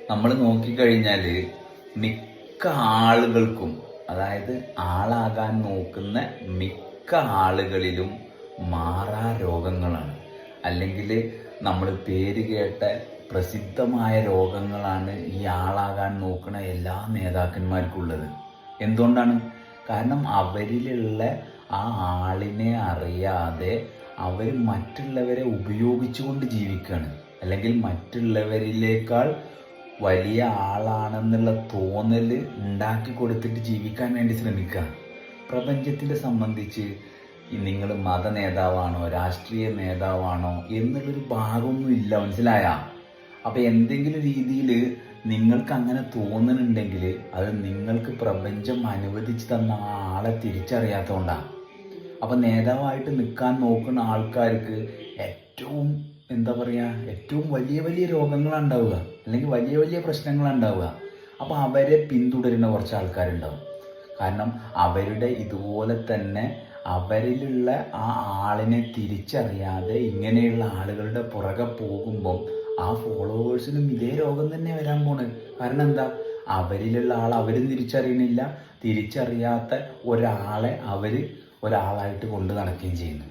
നമ്മൾ നോക്കിക്കഴിഞ്ഞാൽ മിക്ക ആളുകൾക്കും, അതായത് ആളാകാൻ നോക്കുന്ന മിക്ക ആളുകളിലും മാറാ രോഗങ്ങളാണ്. അല്ലെങ്കിൽ നമ്മൾ പേര് കേട്ട പ്രസിദ്ധമായ രോഗങ്ങളാണ് ഈ ആളാകാൻ നോക്കുന്ന എല്ലാ നേതാക്കന്മാർക്കുള്ളത്. എന്തുകൊണ്ടാണ്? കാരണം അവരിലുള്ള ആ ആളിനെ അറിയാതെ അവർ മറ്റുള്ളവരെ ഉപയോഗിച്ചുകൊണ്ട് ജീവിക്കുകയാണ്. അല്ലെങ്കിൽ മറ്റുള്ളവരിലേക്കാൾ വലിയ ആളാണെന്നുള്ള തോന്നൽ ഉണ്ടാക്കി കൊടുത്തിട്ട് ജീവിക്കാൻ വേണ്ടി ശ്രമിക്കുക. പ്രപഞ്ചത്തിനെ സംബന്ധിച്ച് നിങ്ങൾ മത നേതാവാണോ രാഷ്ട്രീയ നേതാവാണോ എന്നുള്ളൊരു ഭാഗമൊന്നും ഇല്ല, മനസ്സിലായ? അപ്പം എന്തെങ്കിലും രീതിയിൽ നിങ്ങൾക്ക് അങ്ങനെ തോന്നുന്നുണ്ടെങ്കിൽ അത് നിങ്ങൾക്ക് പ്രപഞ്ചം അനുവദിച്ച് തന്ന ആ ആളെ തിരിച്ചറിയാത്തതുകൊണ്ടാണ്. അപ്പം നേതാവായിട്ട് നിൽക്കാൻ നോക്കുന്ന ആൾക്കാർക്ക് ഏറ്റവും ഏറ്റവും വലിയ വലിയ രോഗങ്ങളാണ് ഉണ്ടാവുക, അല്ലെങ്കിൽ വലിയ വലിയ പ്രശ്നങ്ങളാണ് ഉണ്ടാവുക. അപ്പോൾ അവരെ പിന്തുടരുന്ന കുറച്ച് ആൾക്കാരുണ്ടാവും. കാരണം അവരുടെ ഇതുപോലെ തന്നെ അവരിലുള്ള ആ ആളിനെ തിരിച്ചറിയാതെ ഇങ്ങനെയുള്ള ആളുകളുടെ പുറകെ പോകുമ്പം ആ ഫോളോവേഴ്സിനും ഇതേ രോഗം തന്നെ വരാൻ പോണ്. കാരണം എന്താ? അവരിലുള്ള ആൾ അവരും തിരിച്ചറിയണില്ല, തിരിച്ചറിയാത്ത ഒരാളെ അവർ ഒരാളായിട്ട് കൊണ്ട് നടക്കുകയും ചെയ്യുന്നു.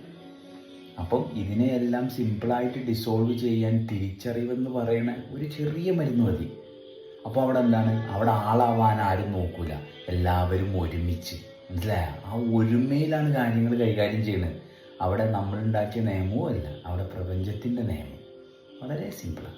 അപ്പം ഇതിനെയെല്ലാം സിമ്പിളായിട്ട് ഡിസോൾവ് ചെയ്യാൻ തിരിച്ചറിവെന്ന് പറയുന്ന ഒരു ചെറിയ മരുന്ന് മതി. അപ്പോൾ അവിടെ എന്താണ്? അവിടെ ആളാവാൻ ആരും നോക്കൂല, എല്ലാവരും ഒരുമിച്ച്. മനസ്സിലായ? ആ ഒരുമയിലാണ് കാര്യങ്ങൾ കൈകാര്യം ചെയ്യുന്നത്. അവിടെ നമ്മളുണ്ടാക്കിയ നിയമവും അല്ല, അവിടെ പ്രപഞ്ചത്തിൻ്റെ നിയമം. വളരെ സിമ്പിളാണ്.